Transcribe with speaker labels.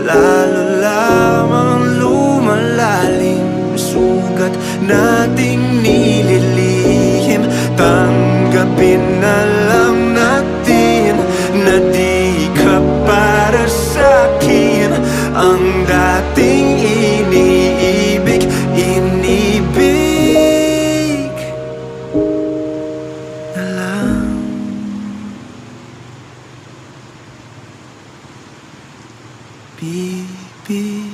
Speaker 1: lalo lamang lumalalim. Sugat nating nililihim, tanggapin na lang natin na di ka para sa'kin. Ang dating iniibig, inibig na lang. Bibitaw